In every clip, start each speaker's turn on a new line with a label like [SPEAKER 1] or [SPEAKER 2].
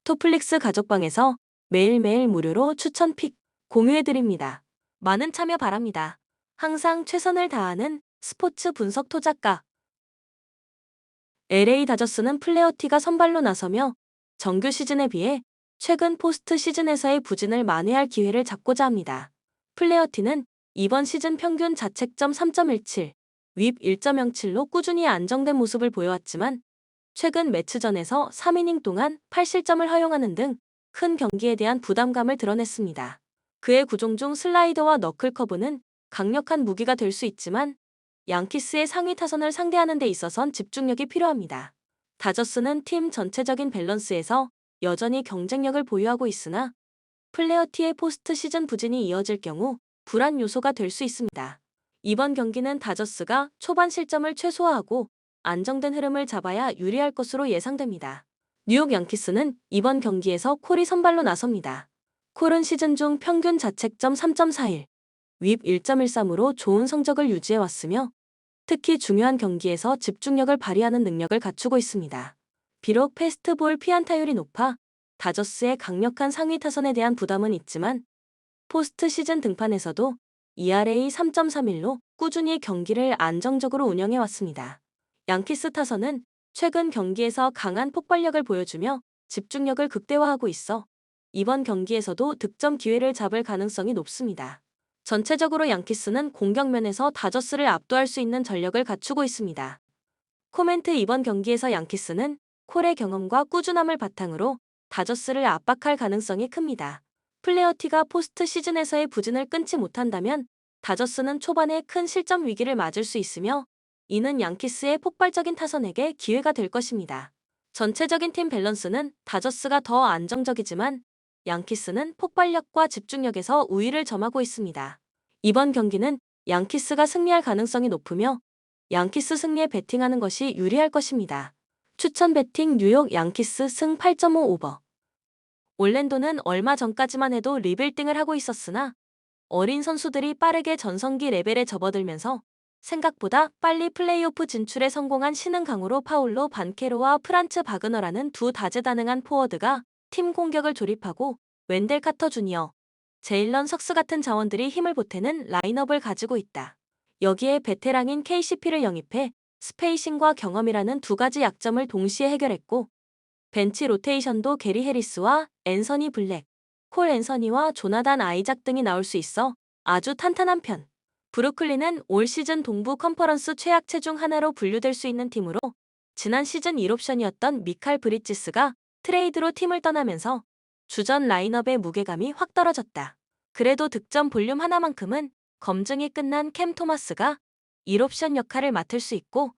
[SPEAKER 1] 토플릭스 가족방에서 매일매일 무료로 추천 픽 공유해드립니다. 많은 참여 바랍니다. 항상 최선을 다하는 스포츠 분석 토작가. LA 다저스는 플레어티가 선발로 나서며 정규 시즌에 비해 최근 포스트 시즌에서의 부진을 만회할 기회를 잡고자 합니다. 플레어티는 이번 시즌 평균 자책점 3.17, 윕 1.07로 꾸준히 안정된 모습을 보여왔지만 최근 매치전에서 3이닝 동안 8실점을 허용하는 등 큰 경기에 대한 부담감을 드러냈습니다. 그의 구종 중 슬라이더와 너클 커브는 강력한 무기가 될 수 있지만 양키스의 상위 타선을 상대하는 데 있어선 집중력이 필요합니다. 다저스는 팀 전체적인 밸런스에서 여전히 경쟁력을 보유하고 있으나 플레어티의 포스트 시즌 부진이 이어질 경우 불안 요소가 될 수 있습니다. 이번 경기는 다저스가 초반 실점을 최소화하고 안정된 흐름을 잡아야 유리할 것으로 예상됩니다. 뉴욕 양키스는 이번 경기에서 콜이 선발로 나섭니다. 콜은 시즌 중 평균 자책점 3.41, 윕 1.13으로 좋은 성적을 유지해왔으며 특히 중요한 경기에서 집중력을 발휘하는 능력을 갖추고 있습니다. 비록 패스트볼 피안타율이 높아 다저스의 강력한 상위 타선에 대한 부담은 있지만 포스트 시즌 등판에서도 ERA 3.31로 꾸준히 경기를 안정적으로 운영해왔습니다. 양키스 타선은 최근 경기에서 강한 폭발력을 보여주며 집중력을 극대화하고 있어 이번 경기에서도 득점 기회를 잡을 가능성이 높습니다. 전체적으로 양키스는 공격면에서 다저스를 압도할 수 있는 전력을 갖추고 있습니다. 코멘트 이번 경기에서 양키스는 콜의 경험과 꾸준함을 바탕으로 다저스를 압박할 가능성이 큽니다. 플레어티가 포스트 시즌에서의 부진을 끊지 못한다면 다저스는 초반에 큰 실점 위기를 맞을 수 있으며 이는 양키스의 폭발적인 타선에게 기회가 될 것입니다. 전체적인 팀 밸런스는 다저스가 더 안정적이지만 양키스는 폭발력과 집중력에서 우위를 점하고 있습니다. 이번 경기는 양키스가 승리할 가능성이 높으며 양키스 승리에 베팅하는 것이 유리할 것입니다. 추천 베팅 뉴욕 양키스 승 8.5 오버. 올랜도는 얼마 전까지만 해도 리빌딩을 하고 있었으나 어린 선수들이 빠르게 전성기 레벨에 접어들면서 생각보다 빨리 플레이오프 진출에 성공한 신흥 강호로 파울로 반케로와 프란츠 바그너라는 두 다재다능한 포워드가 팀 공격을 조립하고 웬델 카터 주니어, 제일런 석스 같은 자원들이 힘을 보태는 라인업을 가지고 있다. 여기에 베테랑인 KCP를 영입해 스페이싱과 경험이라는 두 가지 약점을 동시에 해결했고 벤치 로테이션도 게리 해리스와 앤서니 블랙, 콜 앤서니와 조나단 아이작 등이 나올 수 있어 아주 탄탄한 편. 브루클린은 올 시즌 동부 컨퍼런스 최약체 중 하나로 분류될 수 있는 팀으로 지난 시즌 1옵션이었던 미칼 브리지스가 트레이드로 팀을 떠나면서 주전 라인업의 무게감이 확 떨어졌다. 그래도 득점 볼륨 하나만큼은 검증이 끝난 캠 토마스가 1옵션 역할을 맡을 수 있고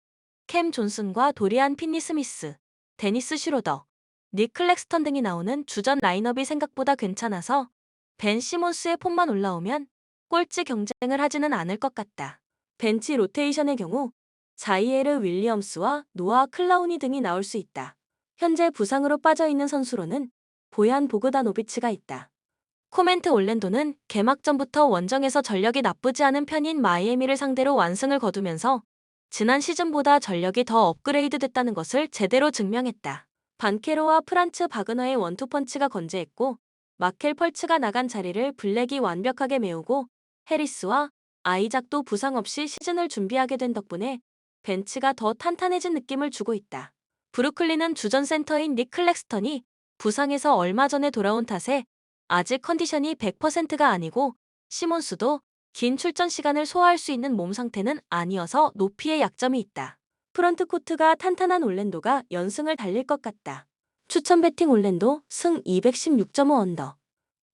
[SPEAKER 1] 캠 존슨과 도리안 피니 스미스, 데니스 슈로더, 닉 클렉스턴 등이 나오는 주전 라인업이 생각보다 괜찮아서 벤 시몬스의 폼만 올라오면 꼴찌 경쟁을 하지는 않을 것 같다. 벤치 로테이션의 경우 자이에르 윌리엄스와 노아 클라우니 등이 나올 수 있다. 현재 부상으로 빠져있는 선수로는 보얀 보그다노비치가 있다. 코멘트 올랜도는 개막 전부터 원정에서 전력이 나쁘지 않은 편인 마이애미를 상대로 완승을 거두면서 지난 시즌보다 전력이 더 업그레이드 됐다는 것을 제대로 증명했다. 반케로와 프란츠 바그너의 원투펀치가 건재했고 마켈 펄츠가 나간 자리를 블랙이 완벽하게 메우고 해리스와 아이작도 부상 없이 시즌을 준비하게 된 덕분에 벤치가 더 탄탄해진 느낌을 주고 있다. 브루클린은 주전 센터인 닉 클렉스턴이 부상에서 얼마 전에 돌아온 탓에 아직 컨디션이 100%가 아니고 시몬스도 긴 출전 시간을 소화할 수 있는 몸 상태는 아니어서 높이의 약점이 있다. 프런트 코트가 탄탄한 올랜도가 연승을 달릴 것 같다. 추천 베팅 올랜도 승 216.5 언더.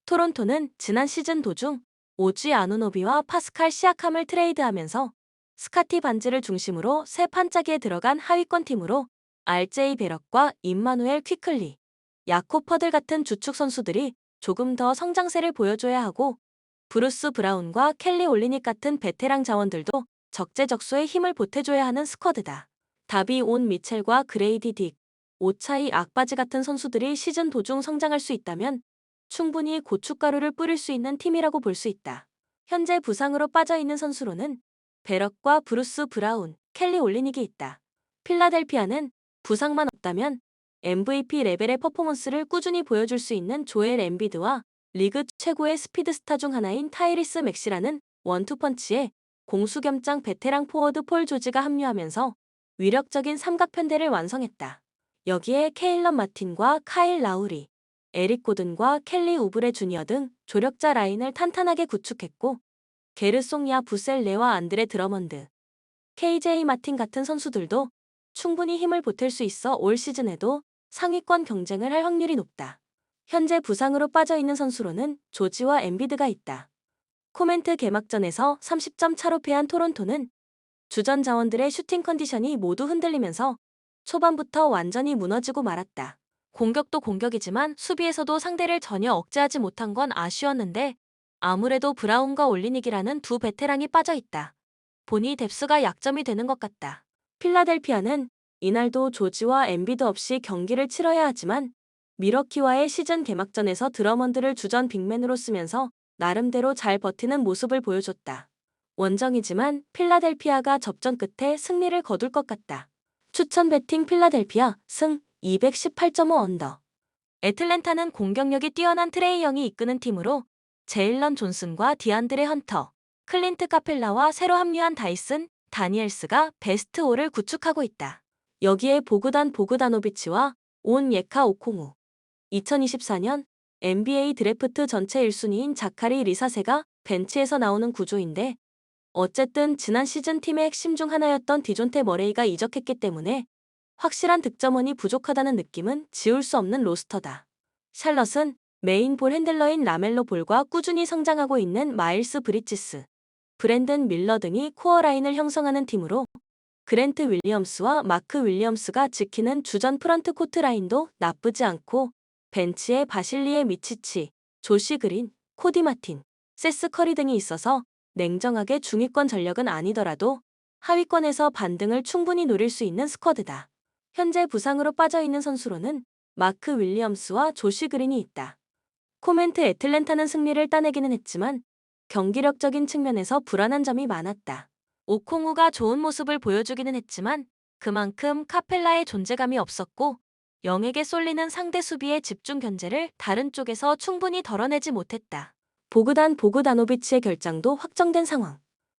[SPEAKER 1] 토론토는 지난 시즌 도중 오지 아누노비와 파스칼 시아캄을 트레이드하면서 스카티 반지를 중심으로 새 판짜기에 들어간 하위권 팀으로 RJ 베럭과 임마누엘 퀴클리, 야코 퍼들 같은 주축 선수들이 조금 더 성장세를 보여줘야 하고 브루스 브라운과 켈리 올리닉 같은 베테랑 자원들도 적재적소에 힘을 보태줘야 하는 스쿼드다. 다비 온 미첼과 그레이디 딕, 오차이 악바지 같은 선수들이 시즌 도중 성장할 수 있다면 충분히 고춧가루를 뿌릴 수 있는 팀이라고 볼 수 있다. 현재 부상으로 빠져있는 선수로는 베럭과 브루스 브라운, 켈리 올리닉이 있다. 필라델피아는 부상만 없다면 MVP 레벨의 퍼포먼스를 꾸준히 보여줄 수 있는 조엘 엠비드와 리그 최고의 스피드스타 중 하나인 타이리스 맥시라는 원투펀치에 공수겸장 베테랑 포워드 폴 조지가 합류하면서 위력적인 삼각편대를 완성했다. 여기에 케일런 마틴과 카일 라우리, 에릭 고든과 켈리 우브레 주니어 등 조력자 라인을 탄탄하게 구축했고, 게르송야 부셀레와 안드레 드러먼드, KJ 마틴 같은 선수들도 충분히 힘을 보탤 수 있어 올 시즌에도 상위권 경쟁을 할 확률이 높다. 현재 부상으로 빠져있는 선수로는 조지와 엠비드가 있다. 코멘트 개막전에서 30점 차로 패한 토론토는 주전 자원들의 슈팅 컨디션이 모두 흔들리면서 초반부터 완전히 무너지고 말았다. 공격도 공격이지만 수비에서도 상대를 전혀 억제하지 못한 건 아쉬웠는데 아무래도 브라운과 올리닉이라는 두 베테랑이 빠져있다 보니 뎁스가 약점이 되는 것 같다. 필라델피아는 이날도 조지와 엠비드 없이 경기를 치러야 하지만 미러키와의 시즌 개막전에서 드러먼드를 주전 빅맨으로 쓰면서 나름대로 잘 버티는 모습을 보여줬다. 원정이지만 필라델피아가 접전 끝에 승리를 거둘 것 같다. 추천 배팅 필라델피아 승 218.5 언더. 애틀랜타는 공격력이 뛰어난 트레이 영이 이끄는 팀으로 제일런 존슨과 디안드레 헌터, 클린트 카펠라와 새로 합류한 다이슨, 다니엘스가 베스트 5를 구축하고 있다. 여기에 보그단 보그다노비치와 온 예카 오콩우, 2024년 NBA 드래프트 전체 1순위인 자카리 리사세가 벤치에서 나오는 구조인데 어쨌든 지난 시즌 팀의 핵심 중 하나였던 디존테 머레이가 이적했기 때문에 확실한 득점원이 부족하다는 느낌은 지울 수 없는 로스터다. 샬럿은 메인 볼 핸들러인 라멜로 볼과 꾸준히 성장하고 있는 마일스 브리지스, 브랜든 밀러 등이 코어 라인을 형성하는 팀으로 그랜트 윌리엄스와 마크 윌리엄스가 지키는 주전 프런트 코트 라인도 나쁘지 않고 벤치에 바실리에 미치치, 조시 그린, 코디 마틴, 세스 커리 등이 있어서 냉정하게 중위권 전력은 아니더라도 하위권에서 반등을 충분히 노릴 수 있는 스쿼드다. 현재 부상으로 빠져있는 선수로는 마크 윌리엄스와 조시 그린이 있다. 코멘트 애틀랜타는 승리를 따내기는 했지만 경기력적인 측면에서 불안한 점이 많았다. 오콩우가 좋은 모습을 보여주기는 했지만 그만큼 카펠라의 존재감이 없었고 영에게 쏠리는 상대 수비의 집중 견제를 다른 쪽에서 충분히 덜어내지 못했다. 보그단 보그다노비치의 결장도 확정된 상황.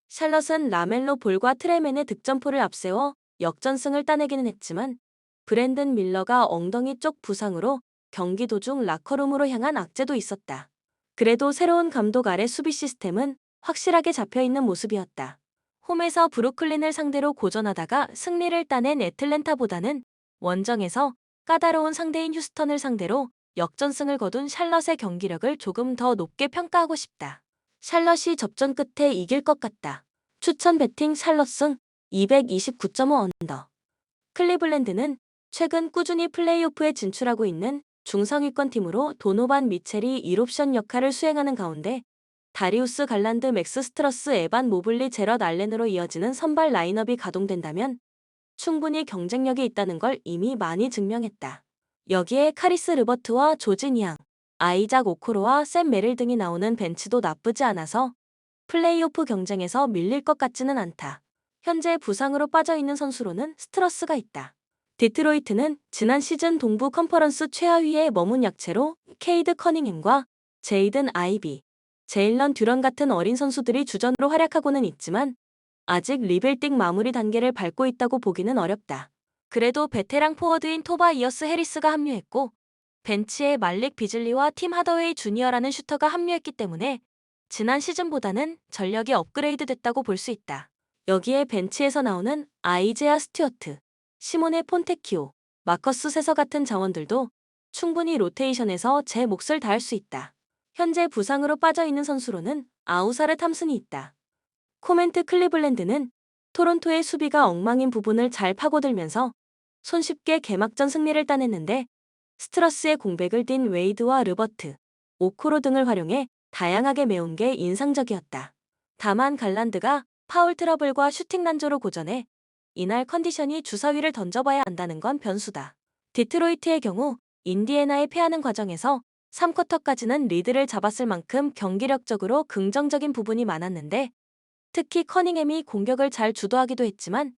[SPEAKER 1] 샬럿은 라멜로 볼과 트레맨의 득점포를 앞세워 역전승을 따내기는 했지만 브랜든 밀러가 엉덩이 쪽 부상으로 경기 도중 라커룸으로 향한 악재도 있었다. 그래도 새로운 감독 아래 수비 시스템은 확실하게 잡혀있는 모습이었다. 홈에서 브루클린을 상대로 고전하다가 승리를 따낸 애틀랜타보다는 원정에서 까다로운 상대인 휴스턴을 상대로 역전승을 거둔 샬럿의 경기력을 조금 더 높게 평가하고 싶다. 샬럿이 접전 끝에 이길 것 같다. 추천 배팅 샬럿 승 229.5 언더. 클리블랜드는 최근 꾸준히 플레이오프에 진출하고 있는 중상위권 팀으로 도노반 미첼이 1옵션 역할을 수행하는 가운데 다리우스 갈란드 맥스 스트러스 에반 모블리 제럿 알렌으로 이어지는 선발 라인업이 가동된다면 충분히 경쟁력이 있다는 걸 이미 많이 증명했다. 여기에 카리스 르버트와 조지 니앙, 아이작 오코로와 샘 메릴 등이 나오는 벤치도 나쁘지 않아서 플레이오프 경쟁에서 밀릴 것 같지는 않다. 현재 부상으로 빠져있는 선수로는 스트러스가 있다. 디트로이트는 지난 시즌 동부 컨퍼런스 최하위에 머문 약체로 케이드 커닝햄과 제이든 아이비, 제일런 듀런 같은 어린 선수들이 주전으로 활약하고는 있지만 아직 리빌딩 마무리 단계를 밟고 있다고 보기는 어렵다. 그래도 베테랑 포워드인 토바이어스 해리스가 합류했고 벤치에 말릭 비즐리와 팀 하더웨이 주니어라는 슈터가 합류했기 때문에 지난 시즌보다는 전력이 업그레이드 됐다고 볼 수 있다. 여기에 벤치에서 나오는 아이제아 스튜어트, 시모네 폰테키오, 마커스 세서 같은 자원들도 충분히 로테이션에서 제 몫을 다할 수 있다. 현재 부상으로 빠져있는 선수로는 아우사르 탐슨이 있다. 코멘트 클리블랜드는 토론토의 수비가 엉망인 부분을 잘 파고들면서 손쉽게 개막전 승리를 따냈는데 스트러스의 공백을 띤 웨이드와 르버트, 오코로 등을 활용해 다양하게 메운 게 인상적이었다. 다만 갈란드가 파울 트러블과 슈팅 난조로 고전해 이날 컨디션이 주사위를 던져봐야 한다는 건 변수다. 디트로이트의 경우 인디애나에 패하는 과정에서 3쿼터까지는 리드를 잡았을 만큼 경기력적으로 긍정적인 부분이 많았는데 특히 커닝햄이 공격을 잘 주도하기도 했지만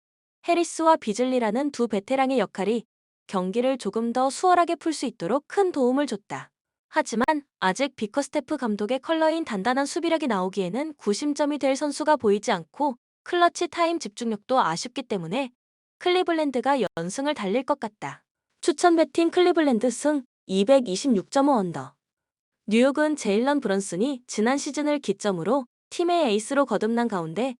[SPEAKER 1] 해리스와 비즐리라는 두 베테랑의 역할이 경기를 조금 더 수월하게 풀 수 있도록 큰 도움을 줬다. 하지만 아직 비커스테프 감독의 컬러인 단단한 수비력이 나오기에는 구심점이 될 선수가 보이지 않고 클러치 타임 집중력도 아쉽기 때문에 클리블랜드가 연승을 달릴 것 같다. 추천 배팅 클리블랜드 승 226.5 언더. 뉴욕은 제일런 브런슨이 지난 시즌을 기점으로 팀의 에이스로 거듭난 가운데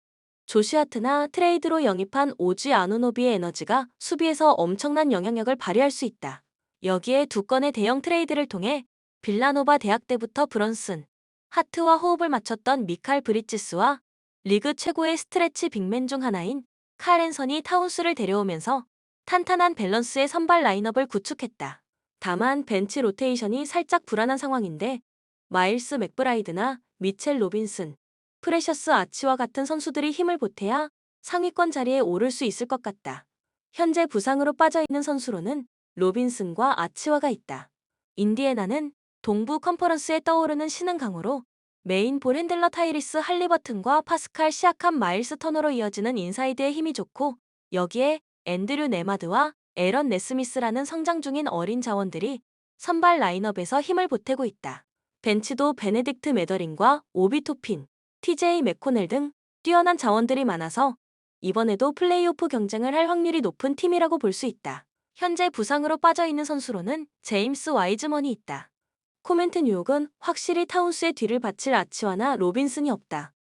[SPEAKER 1] 조시 하트나 트레이드로 영입한 오지 아누노비의 에너지가 수비에서 엄청난 영향력을 발휘할 수 있다. 여기에 두 건의 대형 트레이드를 통해 빌라노바 대학 때부터 브런슨, 하트와 호흡을 맞췄던 미칼 브리지스와 리그 최고의 스트레치 빅맨 중 하나인 칼 앤서니 타운스를 데려오면서 탄탄한 밸런스의 선발 라인업을 구축했다. 다만 벤치 로테이션이 살짝 불안한 상황인데 마일스 맥브라이드나 미첼 로빈슨, 프레셔스 아치와 같은 선수들이 힘을 보태야 상위권 자리에 오를 수 있을 것 같다. 현재 부상으로 빠져있는 선수로는 로빈슨과 아치와가 있다. 인디애나는 동부 컨퍼런스에 떠오르는 신흥 강호로 메인 볼 핸들러 타이리스 할리버튼과 파스칼 시아캄 마일스 터너로 이어지는 인사이드의 힘이 좋고 여기에 앤드류 네마드와 에런 네스미스라는 성장 중인 어린 자원들이 선발 라인업에서 힘을 보태고 있다. 벤치도 베네딕트 메더린과 오비 토핀, TJ 맥코넬 등 뛰어난 자원들이 많아서 이번에도 플레이오프 경쟁을 할 확률이 높은 팀이라고 볼 수 있다. 현재 부상으로 빠져있는 선수로는 제임스 와이즈먼이 있다. 코멘트 뉴욕은 확실히 타운스의 뒤를 바칠 아치와나 로빈슨이 없다.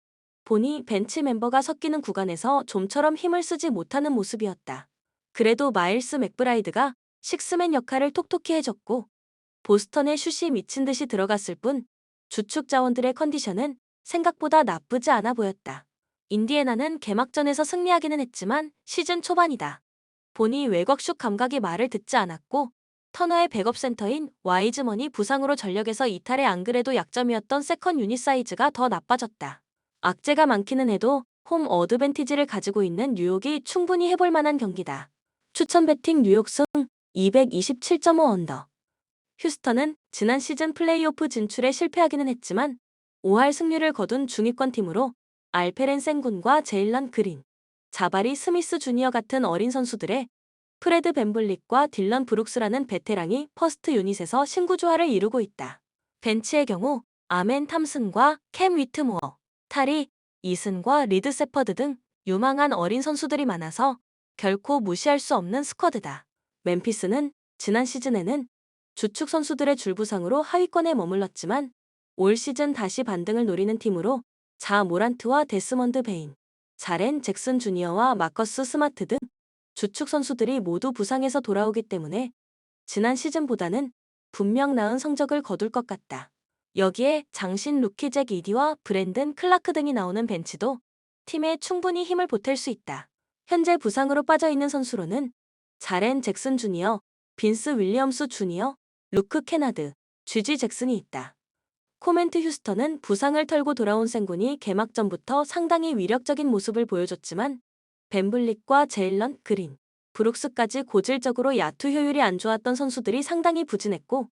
[SPEAKER 1] 보니 벤치 멤버가 섞이는 구간에서 좀처럼 힘을 쓰지 못하는 모습이었다. 그래도 마일스 맥브라이드가 식스맨 역할을 톡톡히 해줬고 보스턴의 슛이 미친 듯이 들어갔을 뿐 주축 자원들의 컨디션은 생각보다 나쁘지 않아 보였다. 인디애나는 개막전에서 승리하기는 했지만 시즌 초반이다. 보니 외곽슛 감각이 말을 듣지 않았고 터너의 백업 센터인 와이즈먼이 부상으로 전력에서 이탈해 안 그래도 약점이었던 세컨 유닛 사이즈가 더 나빠졌다. 악재가 많기는 해도 홈 어드밴티지를 가지고 있는 뉴욕이 충분히 해볼 만한 경기다. 추천 배팅 뉴욕 승 227.5 언더. 휴스턴은 지난 시즌 플레이오프 진출에 실패하기는 했지만 5할 승률을 거둔 중위권 팀으로 알페렌 생군과 제일런 그린, 자바리 스미스 주니어 같은 어린 선수들의 프레드 벤블릿과 딜런 브룩스라는 베테랑이 퍼스트 유닛에서 신구조화를 이루고 있다. 벤치의 경우 아멘 탐슨과 캠 위트모어, 타리, 이슨과 리드 세퍼드 등 유망한 어린 선수들이 많아서 결코 무시할 수 없는 스쿼드다. 멤피스는 지난 시즌에는 주축 선수들의 줄부상으로 하위권에 머물렀지만 올 시즌 다시 반등을 노리는 팀으로 자 모란트와 데스먼드 베인, 자렌 잭슨 주니어와 마커스 스마트 등 주축 선수들이 모두 부상에서 돌아오기 때문에 지난 시즌보다는 분명 나은 성적을 거둘 것 같다. 여기에 장신 루키 잭 이디와 브랜든 클라크 등이 나오는 벤치도 팀에 충분히 힘을 보탤 수 있다. 현재 부상으로 빠져있는 선수로는 자렌 잭슨 주니어, 빈스 윌리엄스 주니어, 루크 케나드, GG 잭슨이 있다. 코멘트 휴스턴은 부상을 털고 돌아온 생군이 개막전부터 상당히 위력적인 모습을 보여줬지만 벤블릿과 제일런 그린, 브룩스까지 고질적으로 야투 효율이 안 좋았던 선수들이 상당히 부진했고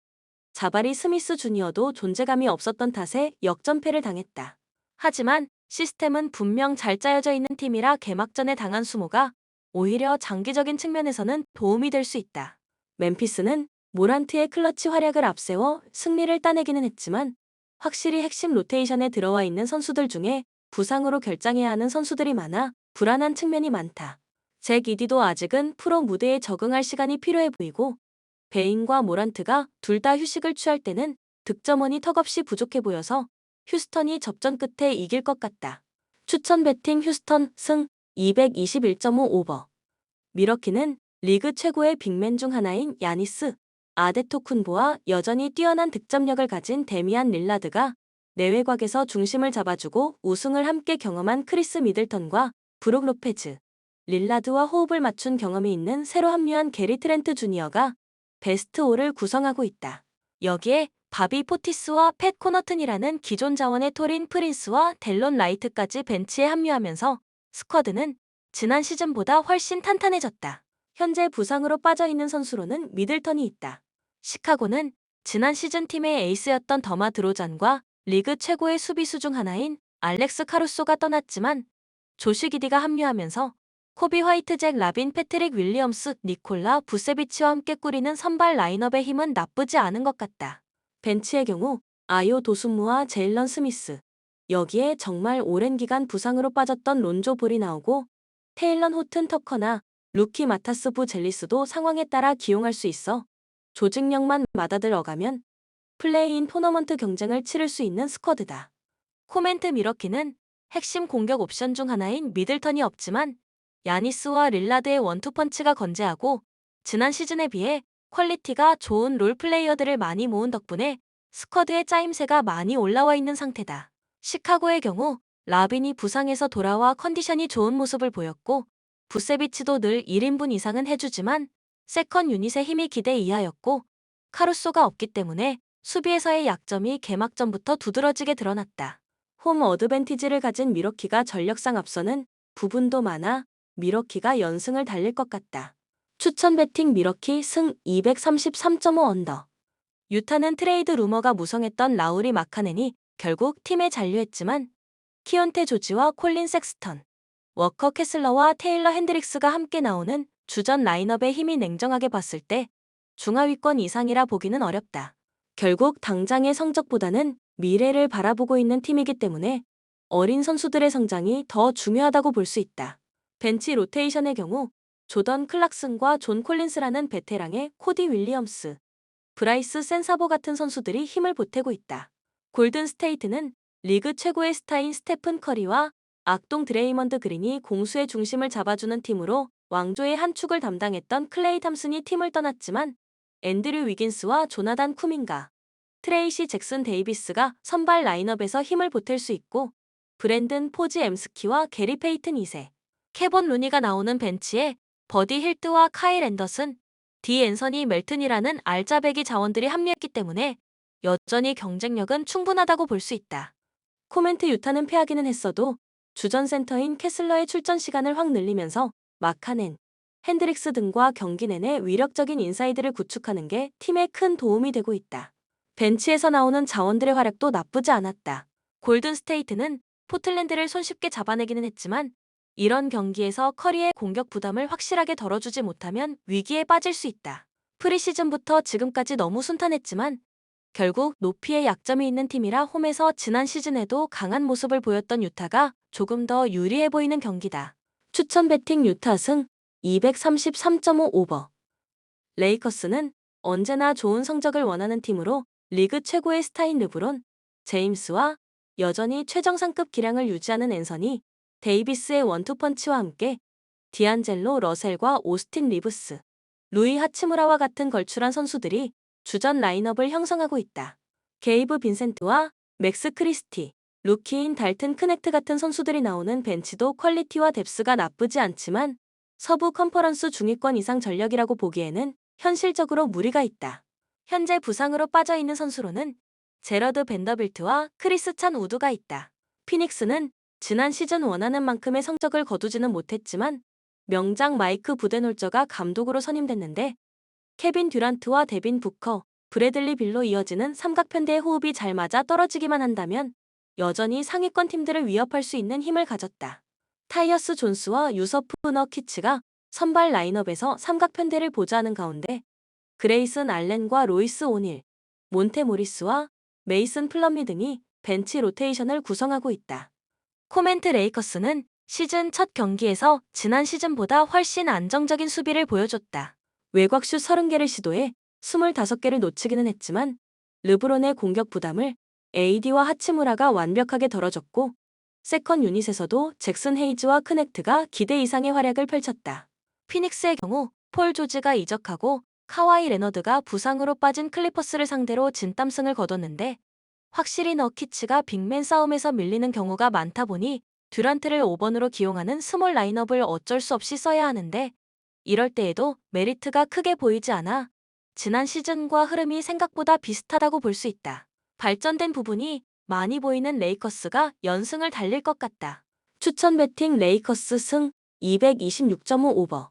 [SPEAKER 1] 자바리 스미스 주니어도 존재감이 없었던 탓에 역전패를 당했다. 하지만 시스템은 분명 잘 짜여져 있는 팀이라 개막전에 당한 수모가 오히려 장기적인 측면에서는 도움이 될 수 있다. 멤피스는 모란트의 클러치 활약을 앞세워 승리를 따내기는 했지만 확실히 핵심 로테이션에 들어와 있는 선수들 중에 부상으로 결장해야 하는 선수들이 많아 불안한 측면이 많다. 잭 이디도 아직은 프로 무대에 적응할 시간이 필요해 보이고 베인과 모란트가 둘 다 휴식을 취할 때는 득점원이 턱없이 부족해 보여서 휴스턴이 접전 끝에 이길 것 같다. 추천 배팅 휴스턴 승 221.5 오버. 미러키는 리그 최고의 빅맨 중 하나인 야니스 아데토쿤보와 여전히 뛰어난 득점력을 가진 데미안 릴라드가 내외곽에서 중심을 잡아주고 우승을 함께 경험한 크리스 미들턴과 브룩 로페즈, 릴라드와 호흡을 맞춘 경험이 있는 새로 합류한 게리 트렌트 주니어가 베스트 5를 구성하고 있다. 여기에 바비 포티스와 팻 코너튼이라는 기존 자원의 토린 프린스와 델론 라이트까지 벤치에 합류하면서 스쿼드는 지난 시즌보다 훨씬 탄탄해졌다. 현재 부상으로 빠져있는 선수로는 미들턴이 있다. 시카고는 지난 시즌 팀의 에이스였던 더마 드로잔과 리그 최고의 수비수 중 하나인 알렉스 카루소가 떠났지만 조시 기디가 합류하면서 코비 화이트, 잭 라빈, 패트릭 윌리엄스, 니콜라 부세비치와 함께 꾸리는 선발 라인업의 힘은 나쁘지 않은 것 같다. 벤치의 경우 아요 도순무와 제일런 스미스, 여기에 정말 오랜 기간 부상으로 빠졌던 론조 볼이 나오고 테일런 호튼 터커나 루키 마타스 부 젤리스도 상황에 따라 기용할 수 있어 조직력만 맞아들어가면 플레이인 토너먼트 경쟁을 치를 수 있는 스쿼드다. 코멘트 미러키는 핵심 공격 옵션 중 하나인 미들턴이 없지만 야니스와 릴라드의 원투펀치가 건재하고 지난 시즌에 비해 퀄리티가 좋은 롤플레이어들을 많이 모은 덕분에 스쿼드의 짜임새가 많이 올라와 있는 상태다. 시카고의 경우 라빈이 부상에서 돌아와 컨디션이 좋은 모습을 보였고 부세비치도 늘 1인분 이상은 해주지만 세컨 유닛의 힘이 기대 이하였고 카루소가 없기 때문에 수비에서의 약점이 개막전부터 두드러지게 드러났다. 홈 어드밴티지를 가진 미러키가 전력상 앞서는 부분도 많아 미러키가 연승을 달릴 것 같다. 추천 배팅 미러키 승 233.5 언더. 유타는 트레이드 루머가 무성했던 라우리 마카넨이 결국 팀에 잔류했지만 키온테 조지와 콜린 섹스턴, 워커 캐슬러와 테일러 핸드릭스가 함께 나오는 주전 라인업의 힘이 냉정하게 봤을 때 중하위권 이상이라 보기는 어렵다. 결국 당장의 성적보다는 미래를 바라보고 있는 팀이기 때문에 어린 선수들의 성장이 더 중요하다고 볼 수 있다. 벤치 로테이션의 경우 조던 클락슨과 존 콜린스라는 베테랑의 코디 윌리엄스, 브라이스 센사보 같은 선수들이 힘을 보태고 있다. 골든 스테이트는 리그 최고의 스타인 스테픈 커리와 악동 드레이먼드 그린이 공수의 중심을 잡아주는 팀으로 왕조의 한 축을 담당했던 클레이 탐슨이 팀을 떠났지만 앤드류 위긴스와 조나단 쿠민가, 트레이시 잭슨 데이비스가 선발 라인업에서 힘을 보탤 수 있고 브랜든 포지 엠스키와 게리 페이튼 2세, 케본 루니가 나오는 벤치에 버디 힐트와 카일 앤더슨, 디 앤서니 멜튼이라는 알짜배기 자원들이 합류했기 때문에 여전히 경쟁력은 충분하다고 볼 수 있다. 코멘트 유타는 패하기는 했어도 주전 센터인 캐슬러의 출전 시간을 확 늘리면서 마카넨, 핸드릭스 등과 경기 내내 위력적인 인사이드를 구축하는 게 팀에 큰 도움이 되고 있다. 벤치에서 나오는 자원들의 활약도 나쁘지 않았다. 골든 스테이트는 포틀랜드를 손쉽게 잡아내기는 했지만 이런 경기에서 커리의 공격 부담을 확실하게 덜어주지 못하면 위기에 빠질 수 있다. 프리시즌부터 지금까지 너무 순탄했지만 결국 높이의 약점이 있는 팀이라 홈에서 지난 시즌에도 강한 모습을 보였던 유타가 조금 더 유리해 보이는 경기다. 추천 배팅 유타 승 233.5 오버. 레이커스는 언제나 좋은 성적을 원하는 팀으로 리그 최고의 스타인 르브론, 제임스와 여전히 최정상급 기량을 유지하는 앤서니 데이비스의 원투펀치와 함께 디안젤로 러셀과 오스틴 리브스, 루이 하치무라와 같은 걸출한 선수들이 주전 라인업을 형성하고 있다. 게이브 빈센트와 맥스 크리스티, 루키인 달튼 크넥트 같은 선수들이 나오는 벤치도 퀄리티와 뎁스가 나쁘지 않지만 서부 컨퍼런스 중위권 이상 전력이라고 보기에는 현실적으로 무리가 있다. 현재 부상으로 빠져있는 선수로는 제러드 벤더빌트와 크리스 찬 우드가 있다. 피닉스는 지난 시즌 원하는 만큼의 성적을 거두지는 못했지만 명장 마이크 부데놀저가 감독으로 선임됐는데 케빈 듀란트와 데빈 부커, 브래들리 빌로 이어지는 삼각편대의 호흡이 잘 맞아 떨어지기만 한다면 여전히 상위권 팀들을 위협할 수 있는 힘을 가졌다. 타이어스 존스와 유서프 너키츠가 선발 라인업에서 삼각편대를 보좌하는 가운데 그레이슨 알렌과 로이스 오닐, 몬테 모리스와 메이슨 플럼리 등이 벤치 로테이션을 구성하고 있다. 코멘트 레이커스는 시즌 첫 경기에서 지난 시즌보다 훨씬 안정적인 수비를 보여줬다. 외곽슛 30개를 시도해 25개를 놓치기는 했지만 르브론의 공격 부담을 AD와 하치무라가 완벽하게 덜어줬고 세컨 유닛에서도 잭슨 헤이즈와 크넥트가 기대 이상의 활약을 펼쳤다. 피닉스의 경우 폴 조지가 이적하고 카와이 레너드가 부상으로 빠진 클리퍼스를 상대로 진땀승을 거뒀는데 확실히 너키츠가 빅맨 싸움에서 밀리는 경우가 많다 보니 듀란트를 5번으로 기용하는 스몰 라인업을 어쩔 수 없이 써야 하는데 이럴 때에도 메리트가 크게 보이지 않아 지난 시즌과 흐름이 생각보다 비슷하다고 볼 수 있다. 발전된 부분이 많이 보이는 레이커스가 연승을 달릴 것 같다. 추천 배팅 레이커스 승 226.5 오버.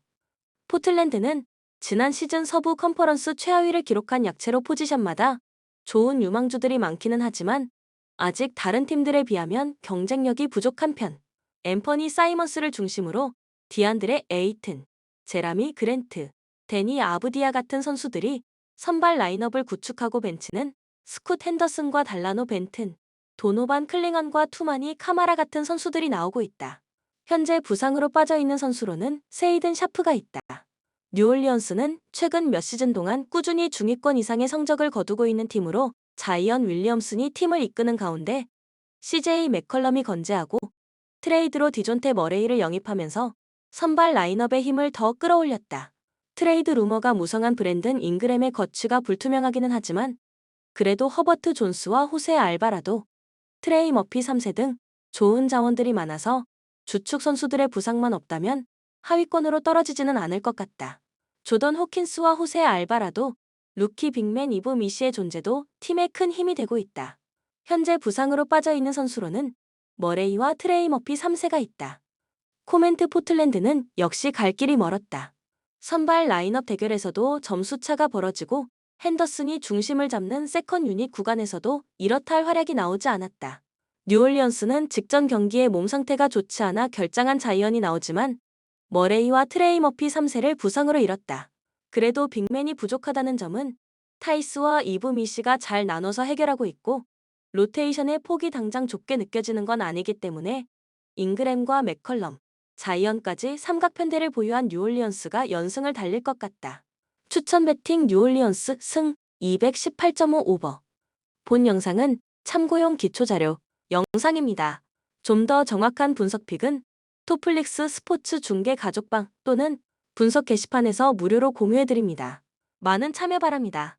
[SPEAKER 1] 포틀랜드는 지난 시즌 서부 컨퍼런스 최하위를 기록한 약체로 포지션마다 좋은 유망주들이 많기는 하지만 아직 다른 팀들에 비하면 경쟁력이 부족한 편. 앰퍼니 사이먼스를 중심으로 디안드레 에이튼, 제라미 그랜트, 데니 아브디아 같은 선수들이 선발 라인업을 구축하고 벤치는 스콧 핸더슨과 달라노 벤튼, 도노반 클링언과 투마니 카마라 같은 선수들이 나오고 있다. 현재 부상으로 빠져있는 선수로는 세이든 샤프가 있다. 뉴올리언스는 최근 몇 시즌 동안 꾸준히 중위권 이상의 성적을 거두고 있는 팀으로 자이언 윌리엄슨이 팀을 이끄는 가운데 CJ 맥컬럼이 건재하고 트레이드로 디존테 머레이를 영입하면서 선발 라인업의 힘을 더 끌어올렸다. 트레이드 루머가 무성한 브랜든 잉그램의 거취가 불투명하기는 하지만 그래도 허버트 존스와 호세 알바라도, 트레이 머피 3세 등 좋은 자원들이 많아서 주축 선수들의 부상만 없다면 하위권으로 떨어지지는 않을 것 같다. 조던 호킨스와 호세 알바라도, 루키 빅맨 이브 미시의 존재도 팀에 큰 힘이 되고 있다. 현재 부상으로 빠져있는 선수로는 머레이와 트레이 머피 3세가 있다. 코멘트 포틀랜드는 역시 갈 길이 멀었다. 선발 라인업 대결에서도 점수차가 벌어지고 핸더슨이 중심을 잡는 세컨 유닛 구간에서도 이렇다 할 활약이 나오지 않았다. 뉴올리언스는 직전 경기에 몸 상태가 좋지 않아 결장한 자이언이 나오지만 머레이와 트레이 머피 3세를 부상으로 잃었다. 그래도 빅맨이 부족하다는 점은 타이스와 이브 미시가 잘 나눠서 해결하고 있고 로테이션의 폭이 당장 좁게 느껴지는 건 아니기 때문에 잉그램과 맥컬럼, 자이언까지 삼각편대를 보유한 뉴올리언스가 연승을 달릴 것 같다. 추천 배팅 뉴올리언스 승 218.5 오버. 본 영상은 참고용 기초자료 영상입니다. 좀 더 정확한 분석픽은 토플릭스 스포츠 중계 가족방 또는 분석 게시판에서 무료로 공유해드립니다. 많은 참여 바랍니다.